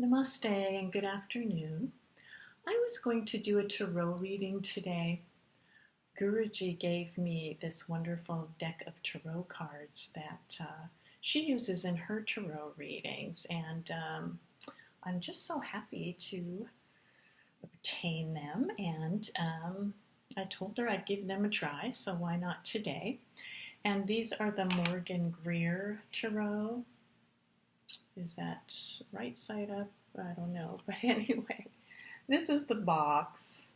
Namaste and good afternoon. I was going to do a tarot reading today. Guruji gave me this wonderful deck of tarot cards that she uses in her tarot readings, and I'm just so happy to obtain them. And I told her I'd give them a try, so why not today? And these are the Morgan Greer Tarot. Is that right side up? I don't know. But anyway, this is the box.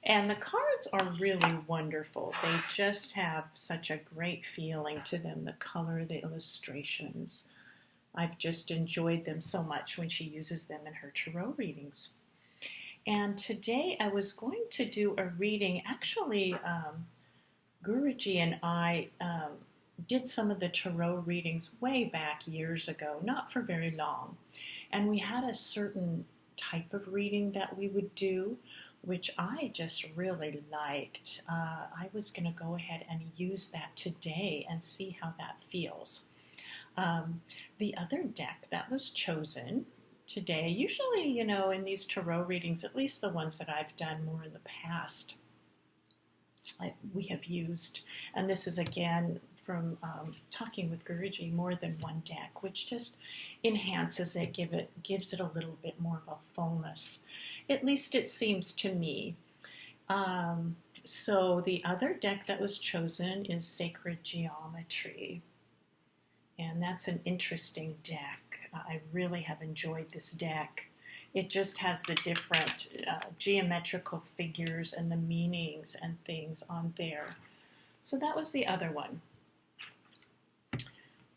And the cards are really wonderful. They just have such a great feeling to them. The color, the illustrations. I've just enjoyed them so much when she uses them in her tarot readings. And today I was going to do a reading. Actually, Guruji and I did some of the tarot readings way back years ago, not for very long. And we had a certain type of reading that we would do, which I just really liked. I was going to go ahead and use that today and see how that feels. The other deck that was chosen today, usually, in these tarot readings, at least the ones that I've done more in the past, we have used, and this is again from talking with Guruji, more than one deck, which just enhances it, gives it a little bit more of a fullness. At least it seems to me. So the other deck that was chosen is Sacred Geometry, and that's an interesting deck. I really have enjoyed this deck. It just has the different geometrical figures and the meanings and things on there. So that was the other one.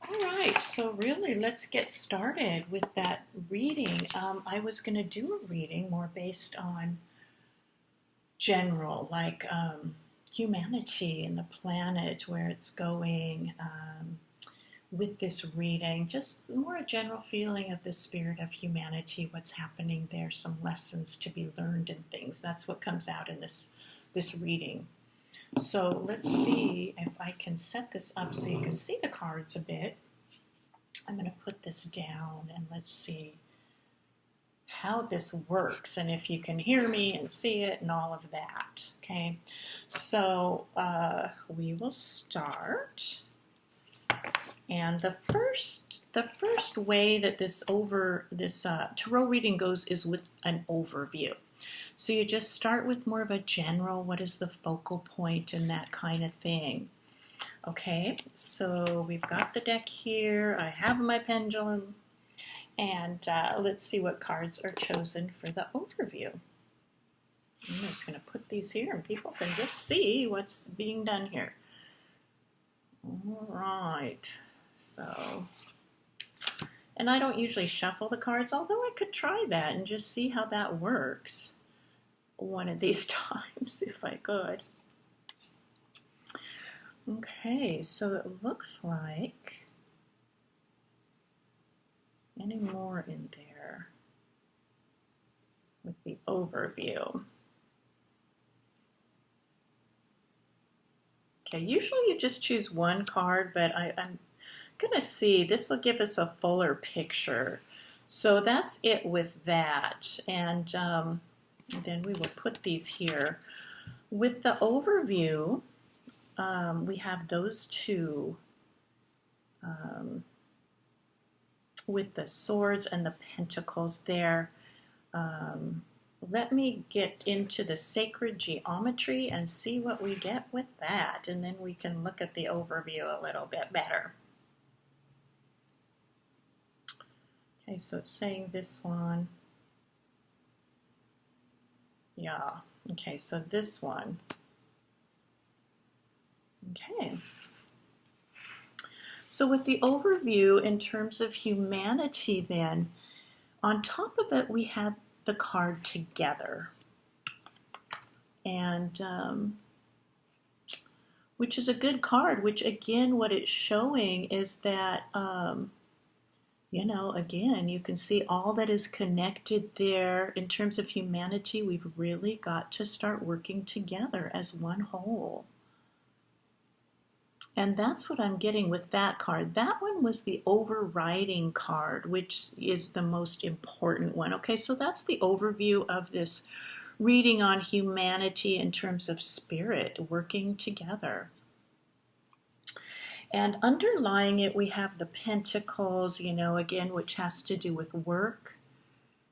All right, so really let's get started with that reading. I was going to do a reading more based on general, like humanity and the planet, where it's going, with this reading, just more a general feeling of the spirit of humanity, what's happening there, some lessons to be learned and things. That's what comes out in this reading. So let's see if I can set this up so you can see the cards a bit. I'm going to put this down and let's see how this works and if you can hear me and see it and all of that. Okay, so we will start. And the first way that this tarot reading goes is with an overview. So you just start with more of a general, what is the focal point and that kind of thing. Okay, so we've got the deck here. I have my pendulum. And let's see what cards are chosen for the overview. I'm just going to put these here and people can just see what's being done here. All right. So, and I don't usually shuffle the cards, although I could try that and just see how that works one of these times if I could. Okay, so it looks like any more in there with the overview. Okay, usually you just choose one card, but I'm going to see, this will give us a fuller picture. So that's it with that. And then we will put these here. With the overview, we have those two with the swords and the pentacles there. Let me get into the sacred geometry and see what we get with that, and then we can look at the overview a little bit better. Okay, so it's saying this one. Yeah, okay, so this one. Okay. So with the overview in terms of humanity then, on top of it we have the card Together. And which is a good card, which again what it's showing is that again, you can see all that is connected there. In terms of humanity, we've really got to start working together as one whole. And that's what I'm getting with that card. That one was the overriding card, which is the most important one. Okay, so that's the overview of this reading on humanity in terms of spirit working together. And underlying it, we have the Pentacles, again, which has to do with work,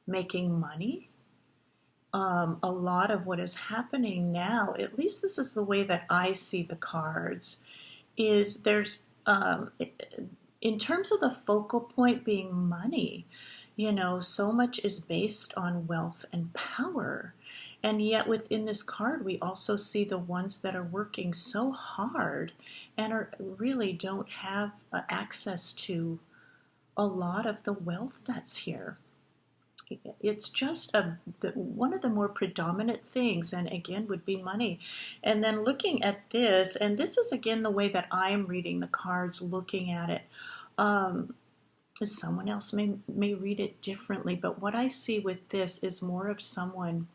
making money. A lot of what is happening now, at least this is the way that I see the cards, is there's, in terms of the focal point being money, so much is based on wealth and power. And yet within this card, we also see the ones that are working so hard and really don't have access to a lot of the wealth that's here. It's just one of the more predominant things, and again, would be money. And then looking at this, and this is again the way that I'm reading the cards, looking at it. Someone else may read it differently, but what I see with this is more of someone,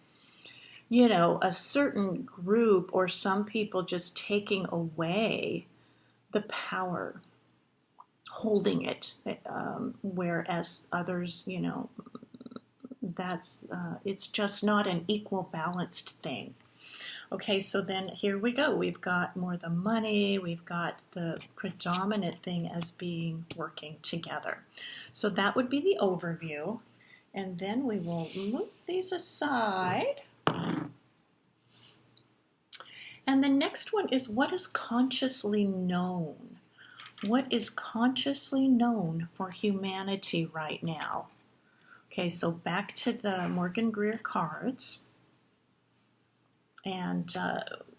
a certain group or some people just taking away the power, holding it, whereas others, that's it's just not an equal balanced thing. Okay, so then here we go. We've got more the money, we've got the predominant thing as being working together. So that would be the overview. And then we will move these aside. And the next one is what is consciously known? What is consciously known for humanity right now? Okay, so back to the Morgan Greer cards. And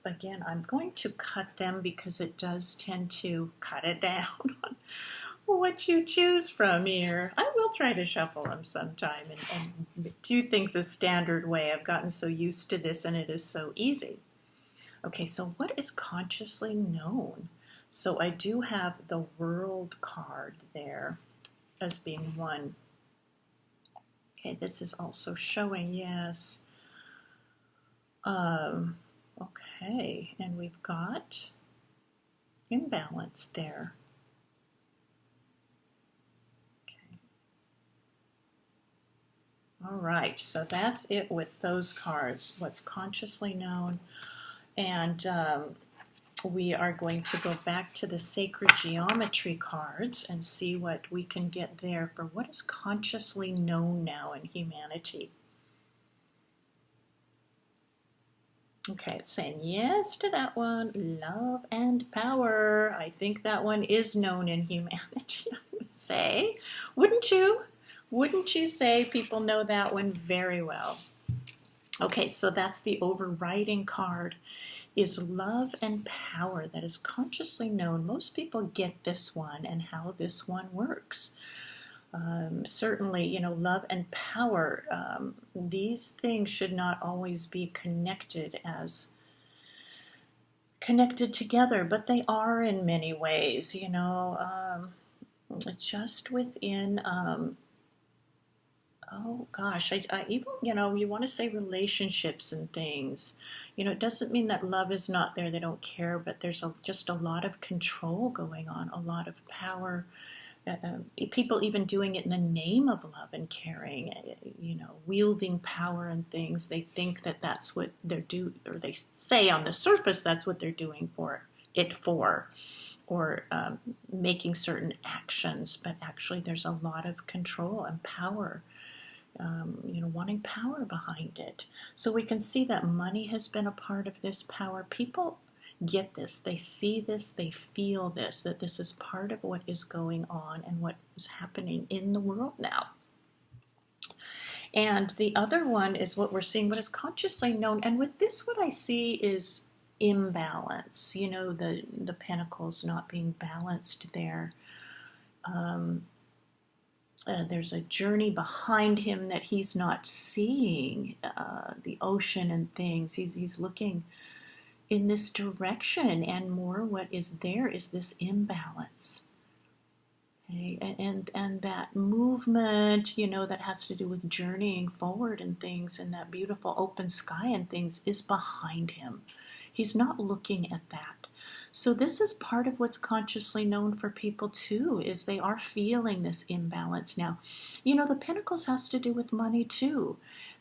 again, I'm going to cut them because it does tend to cut it down on what you choose from here. I will try to shuffle them sometime and do things a standard way. I've gotten so used to this and it is so easy. Okay, so what is consciously known? So I do have the World card there as being one. Okay, this is also showing, yes. Okay, and we've got imbalance there. Okay. All right, so that's it with those cards, what's consciously known. And we are going to go back to the sacred geometry cards and see what we can get there for what is consciously known now in humanity. Okay, it's saying yes to that one, love and power. I think that one is known in humanity, I would say. Wouldn't you? Wouldn't you say people know that one very well? Okay, so that's the overriding card, is love and power that is consciously known. Most people get this one and how this one works. Certainly, love and power, these things should not always be connected together, but they are in many ways, just within, oh gosh, I even, you want to say relationships and things. It doesn't mean that love is not there, they don't care, but there's just a lot of control going on, a lot of power. People even doing it in the name of love and caring, wielding power and things. They think that that's what they're doing, or they say on the surface that's what they're doing for, or making certain actions. But actually, there's a lot of control and power, wanting power behind it. So we can see that money has been a part of this power. People get this, they see this, they feel this, that this is part of what is going on and what is happening in the world now. And the other one is what we're seeing, what is consciously known. And with this, what I see is imbalance, the pentacles not being balanced there. There's a journey behind him that he's not seeing, the ocean and things. He's looking in this direction, and more what is there is this imbalance. Okay? And that movement, that has to do with journeying forward and things, and that beautiful open sky and things is behind him. He's not looking at that. So this is part of what's consciously known for people too, is they are feeling this imbalance now. The Pentacles has to do with money too,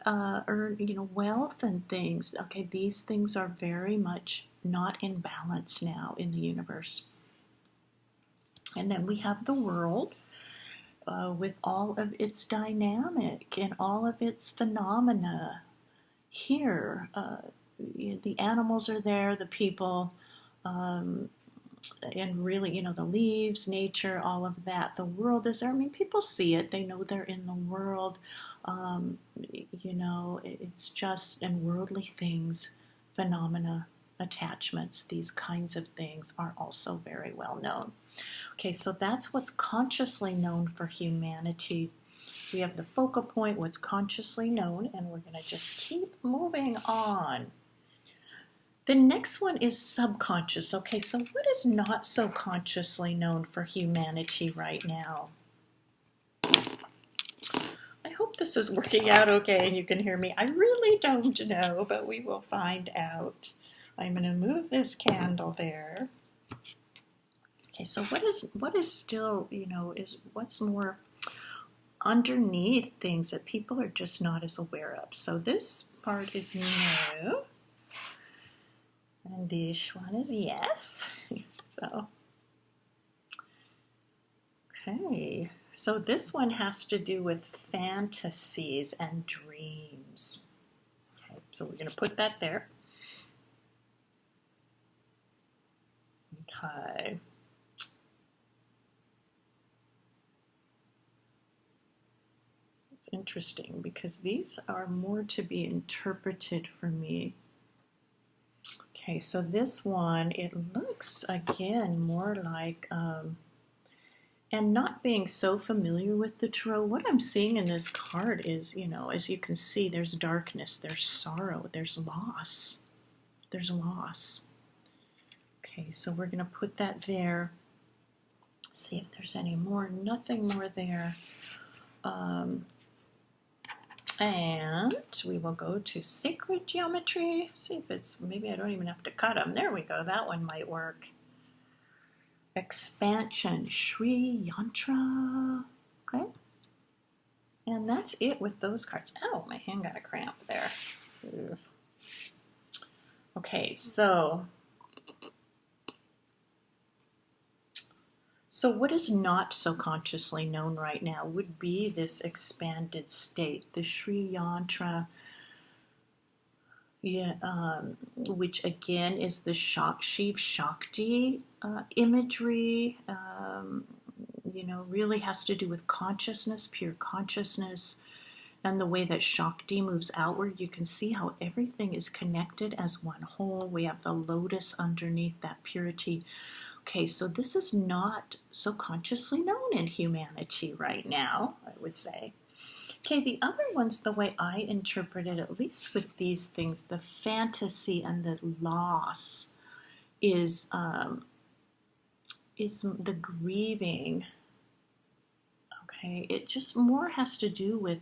or wealth and things. Okay, these things are very much not in balance now in the universe. And then we have the world with all of its dynamic and all of its phenomena here. The animals are there, the people, and really, the leaves, nature, all of that. The world is there. I mean, people see it. They know they're in the world. It's just, and worldly things, phenomena, attachments, these kinds of things are also very well known. Okay, so that's what's consciously known for humanity. So we have the focal point, what's consciously known, and we're going to just keep moving on. The next one is subconscious. Okay, so what is not so consciously known for humanity right now? I hope this is working out okay and you can hear me. I really don't know, but we will find out. I'm going to move this candle there. Okay, so what is still, is what's more underneath things that people are just not as aware of. So this part is no. And this one is yes. So, okay. So this one has to do with fantasies and dreams. Okay, so we're going to put that there. Okay. It's interesting because these are more to be interpreted for me. Okay, so this one, it looks, again, more like, and not being so familiar with the tarot, what I'm seeing in this card is, as you can see, there's darkness, there's sorrow, there's loss. There's loss. Okay, so we're going to put that there. See if there's any more. Nothing more there. And we will go to sacred geometry. See if it's, maybe I don't even have to cut them. There we go. That one might work. Expansion, Sri Yantra. Okay. And that's it with those cards. Oh, my hand got a cramp there. Ugh. Okay, so what is not so consciously known right now would be this expanded state, the Sri Yantra, which again is the Shiv Shakti imagery, really has to do with consciousness, pure consciousness, and the way that Shakti moves outward. You can see how everything is connected as one whole. We have the lotus underneath that purity. Okay, so this is not so consciously known in humanity right now, I would say. Okay, the other ones, the way I interpret it, at least with these things, the fantasy and the loss is the grieving. Okay, it just more has to do with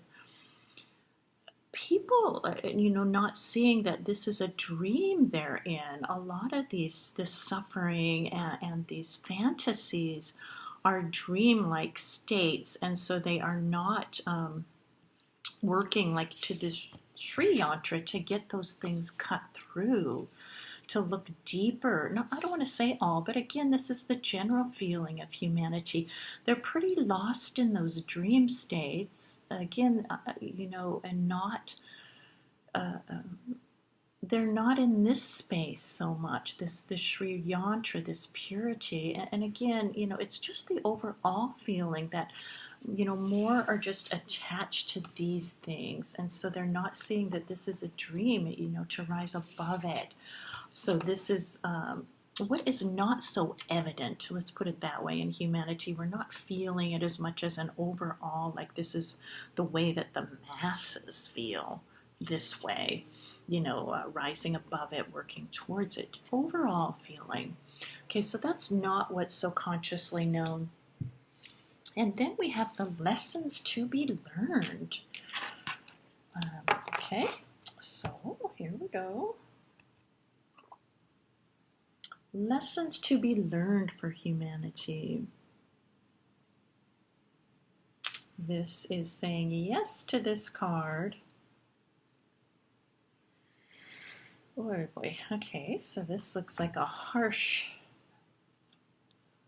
people, not seeing that this is a dream they're in. A lot of this suffering and these fantasies are dream-like states, and so they are not working like to this Sri Yantra to get those things cut through, to look deeper. Now, I don't want to say all, but again, this is the general feeling of humanity. They're pretty lost in those dream states, again, and not, they're not in this space so much, this Sri Yantra, this purity. And again, it's just the overall feeling that, more are just attached to these things. And so they're not seeing that this is a dream, to rise above it. So this is what is not so evident, let's put it that way, in humanity. We're not feeling it as much as an overall, like this is the way that the masses feel this way, rising above it, working towards it, overall feeling. Okay, so that's not what's so consciously known. And then we have the lessons to be learned. Okay, so here we go. Lessons to be learned for humanity. This is saying yes to this card. Oh boy, okay, so this looks like a harsh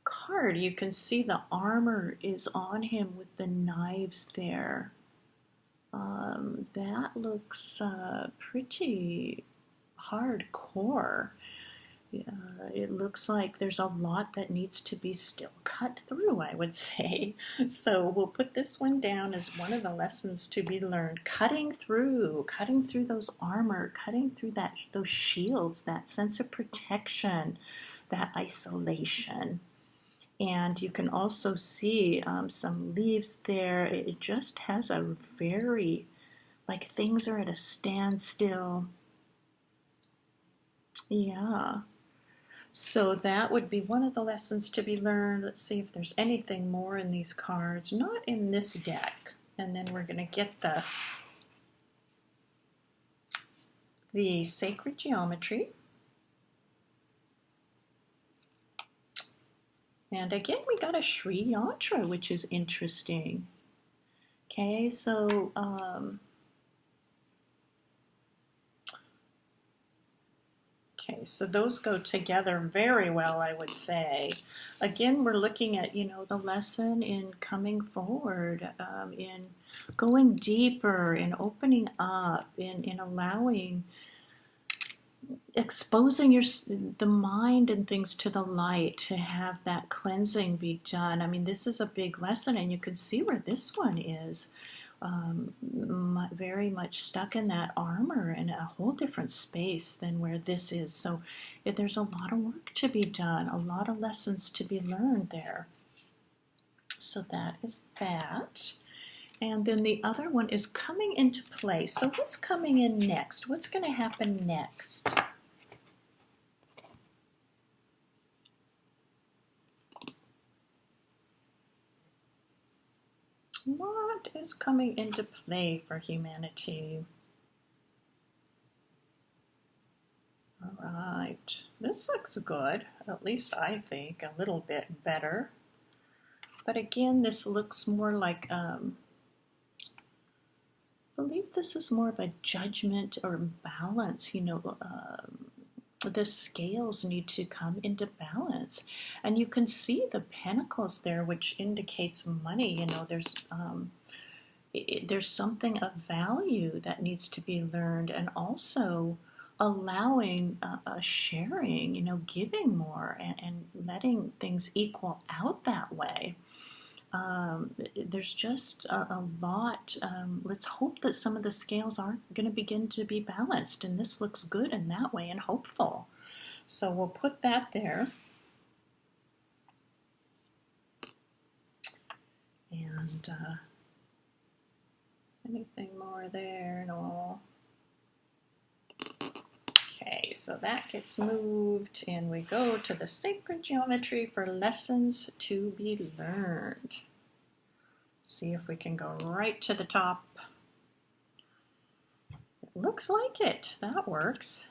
card. You can see the armor is on him with the knives there. That looks pretty hardcore. It looks like there's a lot that needs to be still cut through, I would say. So we'll put this one down as one of the lessons to be learned. Cutting through those armor, cutting through those shields, that sense of protection, that isolation. And you can also see some leaves there. It just has a very, like things are at a standstill. Yeah. So that would be one of the lessons to be learned. Let's see if there's anything more in these cards. Not in this deck. And then we're going to get the Sacred Geometry. And again, we got a Sri Yantra, which is interesting. Okay, so okay, so those go together very well, I would say. Again, we're looking at, the lesson in coming forward, in going deeper, in opening up, in allowing, exposing the mind and things to the light, to have that cleansing be done. I mean, this is a big lesson, and you can see where this one is. Very much stuck in that armor in a whole different space than where this is. So there's a lot of work to be done, a lot of lessons to be learned there. So that is that. And then the other one is coming into play. So what's coming in next? What's going to happen next? What is coming into play for humanity? All right, this looks good, at least I think, a little bit better. But again, this looks more like, I believe this is more of a judgment or balance, the scales need to come into balance. And you can see the pentacles there, which indicates money. There's something of value that needs to be learned, and also allowing sharing, giving more and letting things equal out that way. There's just a lot. Let's hope that some of the scales are going to begin to be balanced, and this looks good in that way and hopeful. So we'll put that there. And anything more there? No. Okay, so that gets moved, and we go to the Sacred Geometry for lessons to be learned. See if we can go right to the top. It looks like it. That works.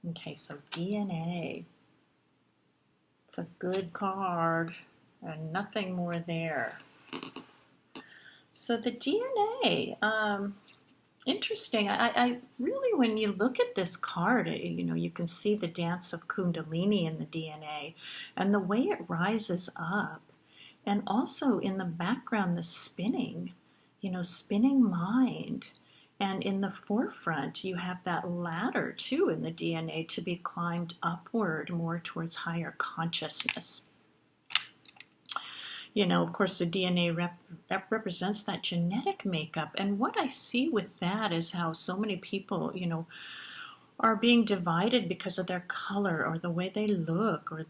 Okay, so DNA. It's a good card, and nothing more there. So the DNA, interesting. I really, when you look at this card, you can see the dance of Kundalini in the DNA, and the way it rises up, and also in the background, the spinning, spinning mind. And in the forefront, you have that ladder, too, in the DNA to be climbed upward more towards higher consciousness. Of course, the DNA represents that genetic makeup. And what I see with that is how so many people, are being divided because of their color or the way they look, or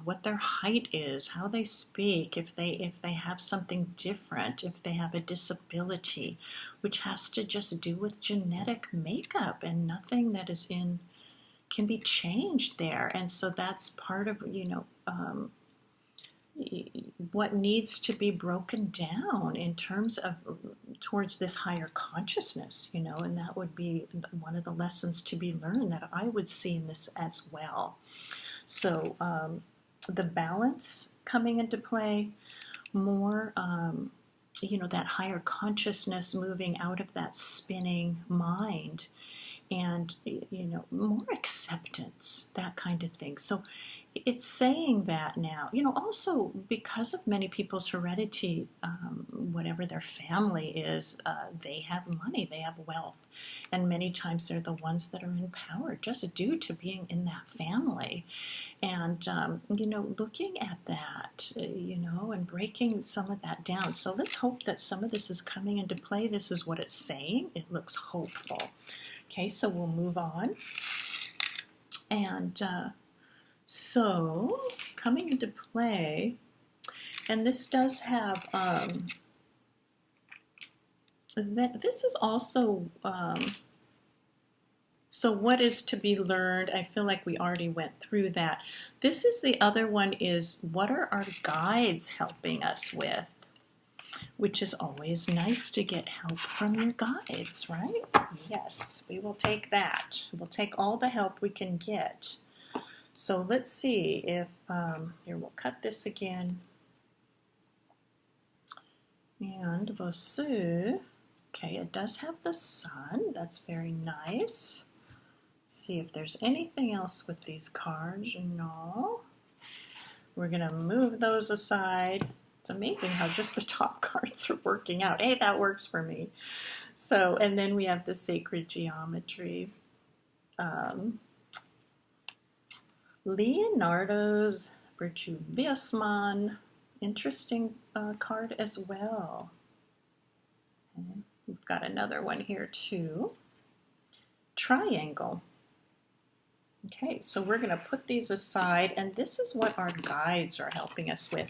what their height is, how they speak, if they have something different, if they have a disability, which has to just do with genetic makeup, and nothing that is can be changed there. And so that's part of what needs to be broken down in terms of towards this higher consciousness, and that would be one of the lessons to be learned that I would see in this as well. So the balance coming into play, more, that higher consciousness moving out of that spinning mind, and, more acceptance, that kind of thing. So it's saying that now, also because of many people's heredity, whatever their family is, they have money, they have wealth, and many times they're the ones that are in power just due to being in that family. And, looking at that, and breaking some of that down. So let's hope that some of this is coming into play. This is what it's saying. It looks hopeful. Okay, so we'll move on. And so coming into play, and this does have, this is also, so what is to be learned? I feel like we already went through that. This is the other one, is what are our guides helping us with? Which is always nice to get help from your guides, right? Yes, we will take that. We'll take all the help we can get. So let's see if, here, we'll cut this again. And we'll see. Okay, it does have the sun. That's very nice. See if there's anything else with these cards. No. We're going to move those aside. It's amazing how just the top cards are working out. Hey, that works for me. So, and then we have the sacred geometry. Leonardo's Virtue Viosman. Interesting card as well. Okay. We've got another one here too. Triangle. Okay, so we're going to put these aside, and this is what our guides are helping us with.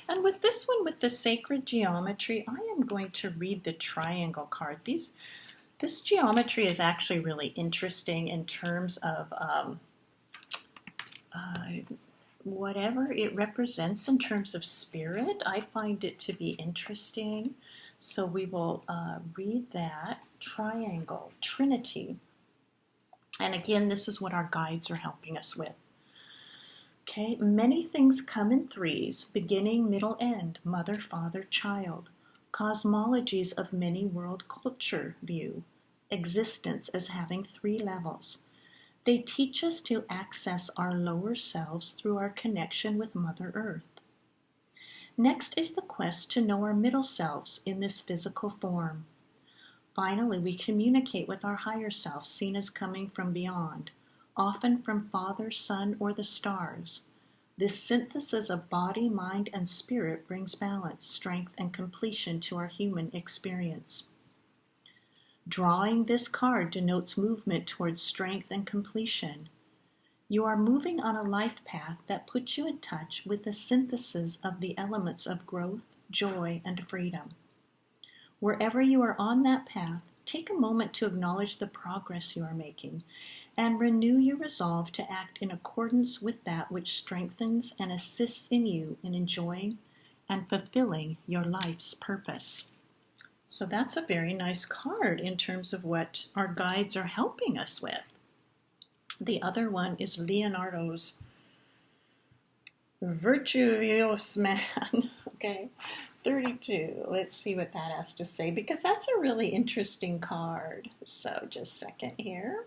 And with this one, with the sacred geometry, I am going to read the triangle card. This geometry is actually really interesting in terms of whatever it represents in terms of spirit. I find it to be interesting. So we will read that. Triangle, Trinity. And again, this is what our guides are helping us with. Okay, many things come in threes, beginning, middle, end, mother, father, child. Cosmologies of many world culture view existence as having three levels. They teach us to access our lower selves through our connection with Mother Earth. Next is the quest to know our middle selves in this physical form. Finally, we communicate with our higher self, seen as coming from beyond, often from Father, Son, or the stars. This synthesis of body, mind, and spirit brings balance, strength, and completion to our human experience. Drawing this card denotes movement towards strength and completion. You are moving on a life path that puts you in touch with the synthesis of the elements of growth, joy, and freedom. Wherever you are on that path, take a moment to acknowledge the progress you are making and renew your resolve to act in accordance with that which strengthens and assists in you in enjoying and fulfilling your life's purpose. So that's a very nice card in terms of what our guides are helping us with. The other one is Leonardo's Virtuous Man. Okay. 32. Let's see what that has to say, because that's a really interesting card. So just a second here.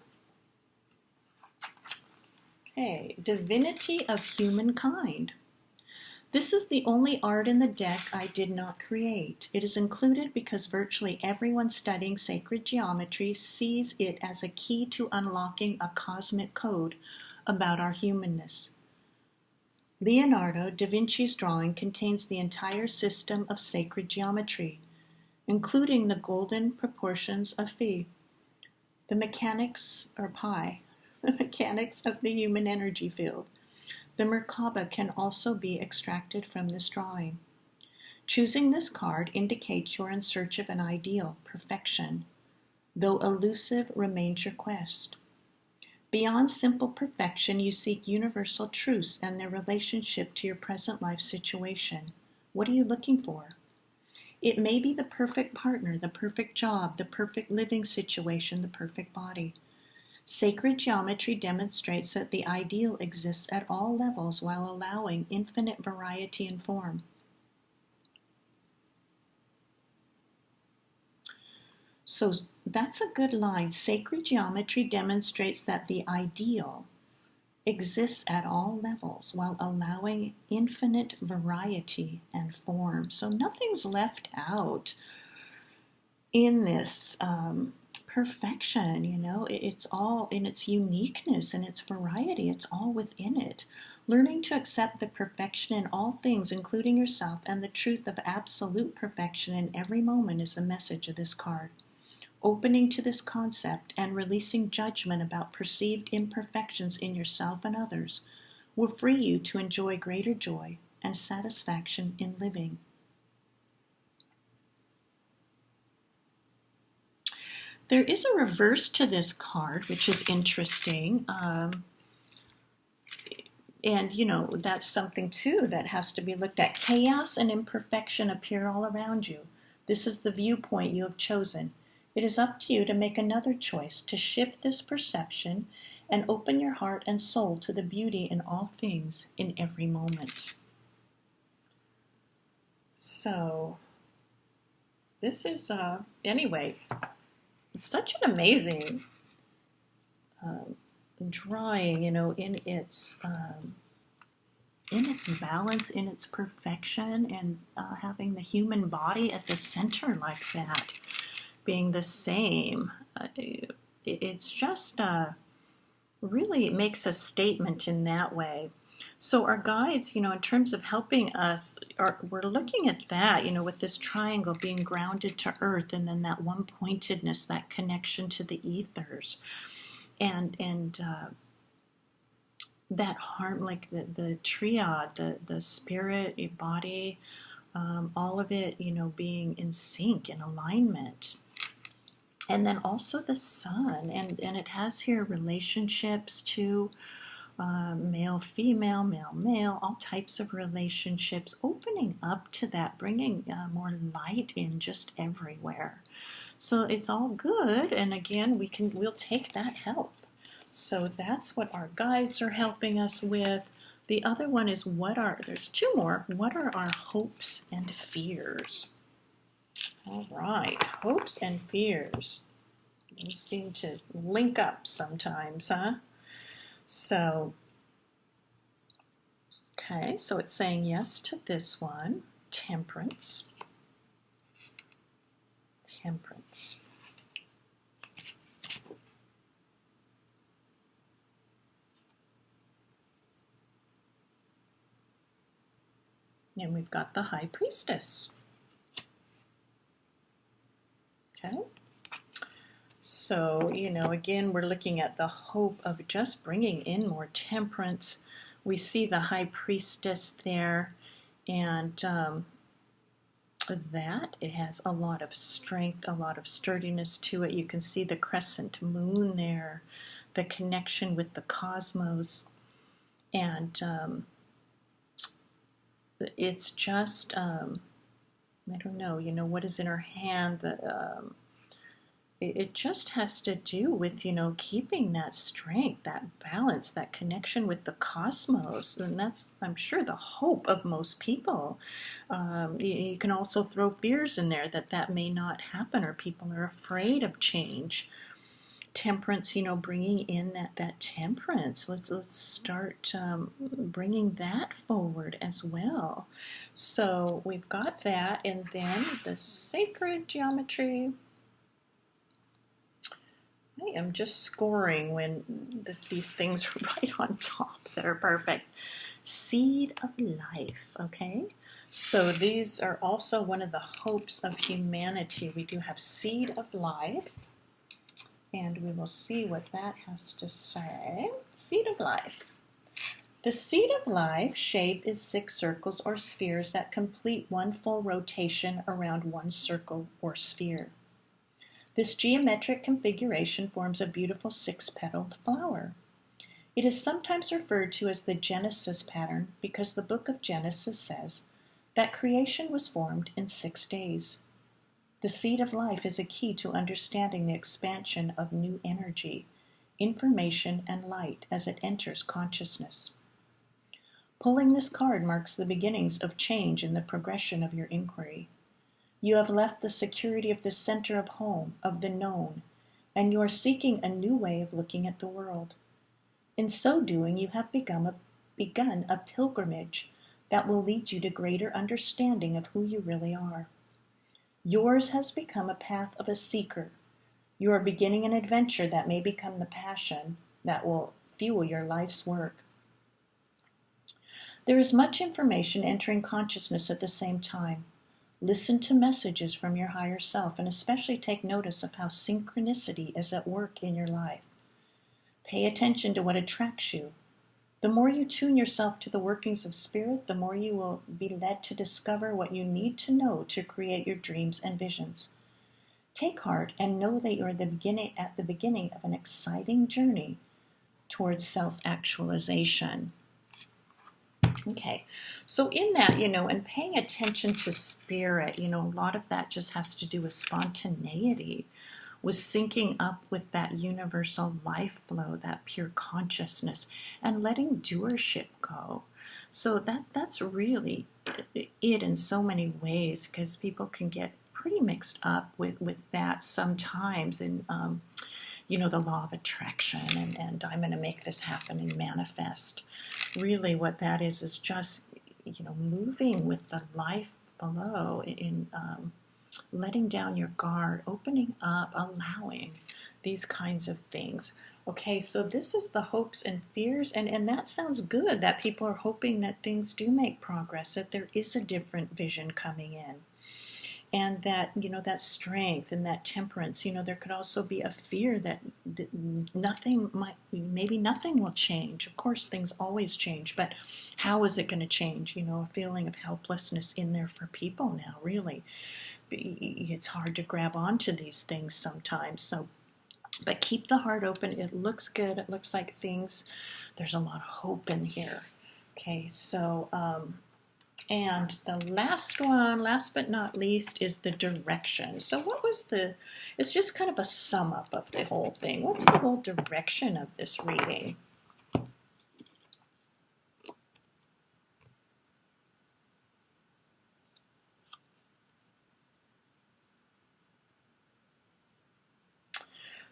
Okay, Divinity of Humankind. This is the only art in the deck I did not create. It is included because virtually everyone studying sacred geometry sees it as a key to unlocking a cosmic code about our humanness. Leonardo da Vinci's drawing contains the entire system of sacred geometry, including the golden proportions of phi, the mechanics, or pi, the mechanics of the human energy field. The Merkaba can also be extracted from this drawing. Choosing this card indicates you're in search of an ideal, perfection, though elusive remains your quest. Beyond simple perfection, you seek universal truths and their relationship to your present life situation. What are you looking for? It may be the perfect partner, the perfect job, the perfect living situation, the perfect body. Sacred geometry demonstrates that the ideal exists at all levels while allowing infinite variety and form. So that's a good line. Sacred geometry demonstrates that the ideal exists at all levels while allowing infinite variety and form. So nothing's left out in this perfection, it's all in its uniqueness and its variety, it's all within it. Learning to accept the perfection in all things, including yourself, and the truth of absolute perfection in every moment is the message of this card. Opening to this concept and releasing judgment about perceived imperfections in yourself and others will free you to enjoy greater joy and satisfaction in living. There is a reverse to this card, which is interesting. And that's something too that has to be looked at. Chaos and imperfection appear all around you. This is the viewpoint you have chosen. It is up to you to make another choice, to shift this perception and open your heart and soul to the beauty in all things in every moment. So, this is, anyway, it's such an amazing drawing, in its balance, in its perfection, and having the human body at the center like that, being the same. It's just really makes a statement in that way. So our guides, in terms of helping us, we're looking at that, with this triangle being grounded to earth, and then that one pointedness, that connection to the ethers, and that harm, like the triad, the spirit, your body, all of it, being in sync, in alignment. And then also the sun, and it has here relationships too. Male, female, male, male, all types of relationships, opening up to that, bringing more light in just everywhere. So it's all good, and again, we'll take that help. So that's what our guides are helping us with. The other one is there's two more. What are our hopes and fears? All right, hopes and fears. They seem to link up sometimes, huh? So, okay, so it's saying yes to this one, temperance. Temperance. And we've got the High Priestess. Okay. So, again, we're looking at the hope of just bringing in more temperance. We see the High Priestess there, and that it has a lot of strength, a lot of sturdiness to it. You can see the crescent moon there, the connection with the cosmos, and it's just, I don't know, what is in her hand, it just has to do with, keeping that strength, that balance, that connection with the cosmos. And that's, I'm sure, the hope of most people. You can also throw fears in there that may not happen, or people are afraid of change. Temperance, bringing in that temperance. Let's start bringing that forward as well. So we've got that, and then the sacred geometry. I am just scoring when these things are right on top that are perfect. Seed of life, okay? So these are also one of the hopes of humanity. We do have seed of life, and we will see what that has to say. Seed of life. The seed of life shape is 6 circles or spheres that complete one full rotation around one circle or sphere. This geometric configuration forms a beautiful 6-petaled flower. It is sometimes referred to as the Genesis pattern because the book of Genesis says that creation was formed in 6 days. The seed of life is a key to understanding the expansion of new energy information, and light as it enters consciousness. Pulling this card marks the beginnings of change in the progression of your inquiry. You have left the security of the center of home, of the known, and you are seeking a new way of looking at the world. In so doing, you have begun a pilgrimage that will lead you to greater understanding of who you really are. Yours has become a path of a seeker. You are beginning an adventure that may become the passion that will fuel your life's work. There is much information entering consciousness at the same time. Listen to messages from your higher self, and especially take notice of how synchronicity is at work in your life. Pay attention to what attracts you. The more you tune yourself to the workings of spirit, the more you will be led to discover what you need to know to create your dreams and visions. Take heart and know that you are at the beginning of an exciting journey towards self-actualization. Okay, so in that, and paying attention to spirit, a lot of that just has to do with spontaneity, with syncing up with that universal life flow, that pure consciousness, and letting doership go. So that's really it in so many ways, because people can get pretty mixed up with that sometimes in the law of attraction, and I'm going to make this happen and manifest. Really what that is just, moving with the life below, in letting down your guard, opening up, allowing these kinds of things. Okay, so this is the hopes and fears, and that sounds good, that people are hoping that things do make progress, that there is a different vision coming in. And that, that strength and that temperance, there could also be a fear that maybe nothing will change. Of course, things always change, but how is it going to change? A feeling of helplessness in there for people now, really. It's hard to grab onto these things sometimes. So, but keep the heart open. It looks good. It looks like there's a lot of hope in here. Okay, so, and the last one, last but not least, is the direction. So it's just kind of a sum up of the whole thing. What's the whole direction of this reading?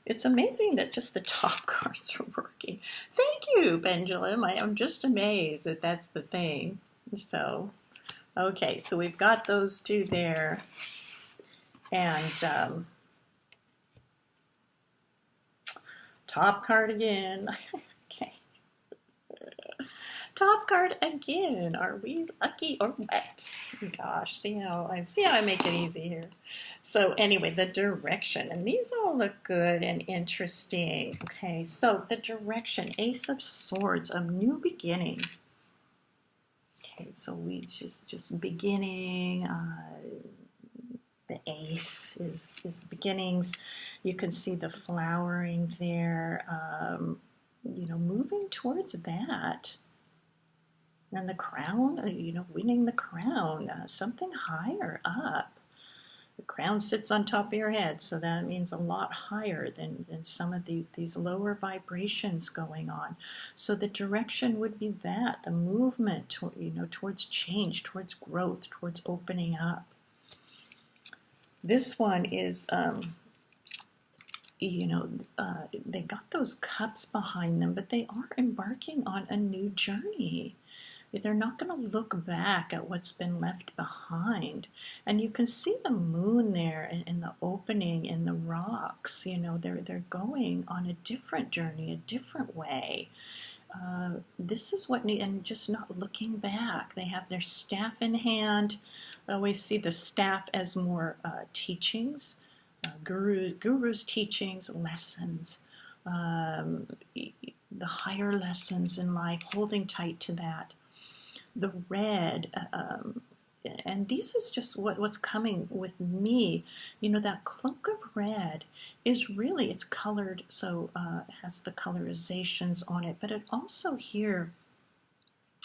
It's amazing that just the top cards are working. Thank you, Pendulum. I am just amazed that that's the thing. So, okay, so we've got those two there. And top card again. Okay. Top card again. Are we lucky or what? Gosh, see how I make it easy here. So anyway, the direction, and these all look good and interesting. Okay, so the direction, Ace of Swords, a new beginning. Okay, so we just beginning. The Ace is beginnings. You can see the flowering there. Moving towards that. And the crown, winning the crown, something higher up. The crown sits on top of your head, so that means a lot higher than some of these lower vibrations going on. So the direction would be that, the movement, towards change, towards growth, towards opening up. This one is, they got those cups behind them, but they are embarking on a new journey. They're not going to look back at what's been left behind. And you can see the moon there in the opening in the rocks. They're going on a different journey, a different way. This is and just not looking back. They have their staff in hand. I always see the staff as more teachings, guru's teachings, lessons, the higher lessons in life, holding tight to that. The red, and this is just what's coming with me. That cloak of red is really, it's colored, so it has the colorizations on it, but it also here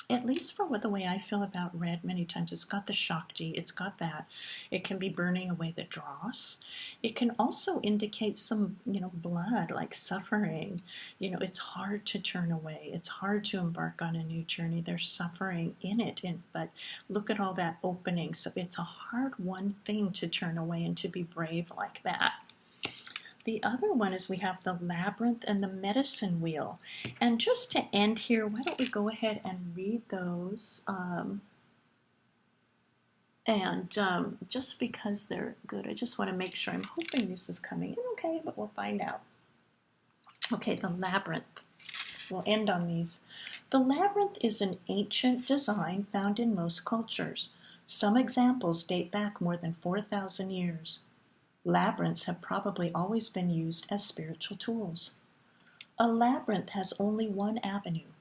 at least for the way I feel about red many times, it's got the Shakti, it's got that. It can be burning away the dross. It can also indicate some, blood, like suffering. It's hard to turn away. It's hard to embark on a new journey. There's suffering in it, but look at all that opening. So it's a hard one thing to turn away and to be brave like that. The other one is we have the labyrinth and the medicine wheel. And just to end here, why don't we go ahead and read those? Just because they're good, I just want to make sure. I'm hoping this is coming in okay, but we'll find out. Okay, the labyrinth. We'll end on these. The labyrinth is an ancient design found in most cultures. Some examples date back more than 4,000 years. Labyrinths have probably always been used as spiritual tools. A labyrinth has only one avenue.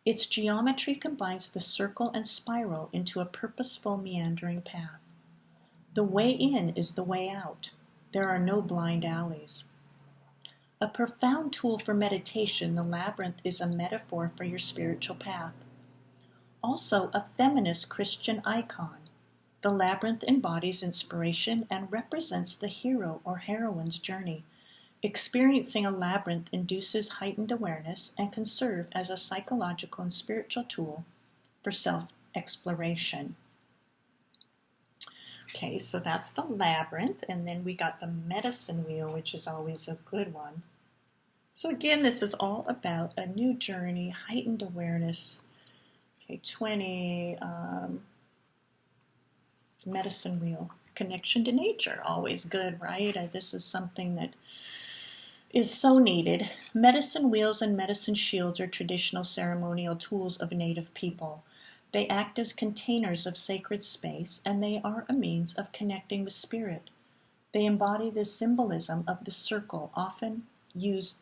Its geometry combines the circle and spiral into a purposeful meandering path. The way in is the way out. There are no blind alleys. A profound tool for meditation, the labyrinth is a metaphor for your spiritual path. Also a feminist Christian icon. The labyrinth embodies inspiration and represents the hero or heroine's journey. Experiencing a labyrinth induces heightened awareness and can serve as a psychological and spiritual tool for self-exploration. Okay, so that's the labyrinth, and then we got the medicine wheel, which is always a good one. So again, this is all about a new journey, heightened awareness. Okay, 20, medicine wheel, connection to nature, always good, right? This is something that is so needed. Medicine wheels and medicine shields are traditional ceremonial tools of Native people. They act as containers of sacred space, and they are a means of connecting with spirit. They embody the symbolism of the circle, often use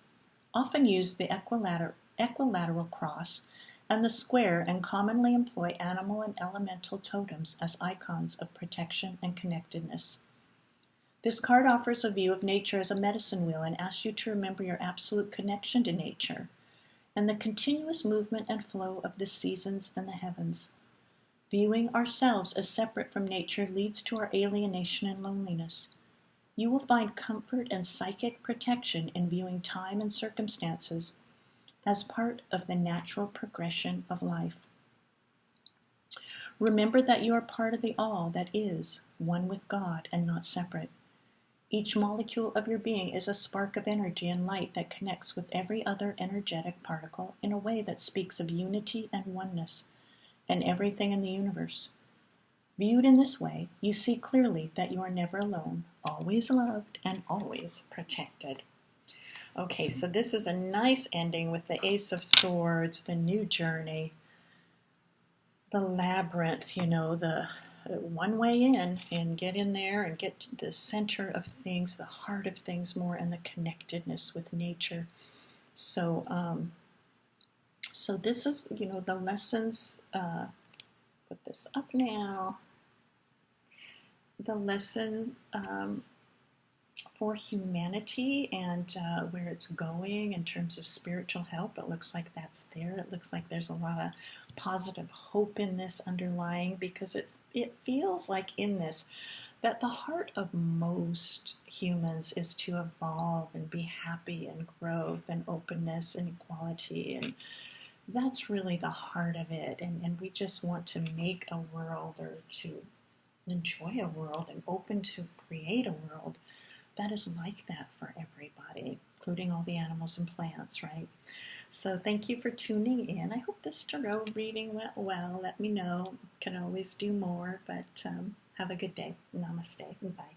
the equilateral cross, and the square, and commonly employ animal and elemental totems as icons of protection and connectedness. This card offers a view of nature as a medicine wheel and asks you to remember your absolute connection to nature and the continuous movement and flow of the seasons and the heavens. Viewing ourselves as separate from nature leads to our alienation and loneliness. You will find comfort and psychic protection in viewing time and circumstances as part of the natural progression of life. Remember that you are part of the all that is, one with God and not separate. Each molecule of your being is a spark of energy and light that connects with every other energetic particle in a way that speaks of unity and oneness and everything in the universe. Viewed in this way, you see clearly that you are never alone, always loved, and always protected. Okay, so this is a nice ending with the Ace of Swords, the new journey, the labyrinth, the one way in, and get in there and get to the center of things, the heart of things more, and the connectedness with nature. So, so this is, the lessons, put this up now, the lesson for humanity and where it's going in terms of spiritual help. It looks like that's there. It looks like there's a lot of positive hope in this underlying, because it feels like in this that the heart of most humans is to evolve and be happy and growth and openness and equality, and that's really the heart of it. And we just want to make a world, or to enjoy a world and open to create a world that is like that for everybody, including all the animals and plants, right? So thank you for tuning in. I hope this tarot reading went well. Let me know. Can always do more, but have a good day. Namaste. Bye.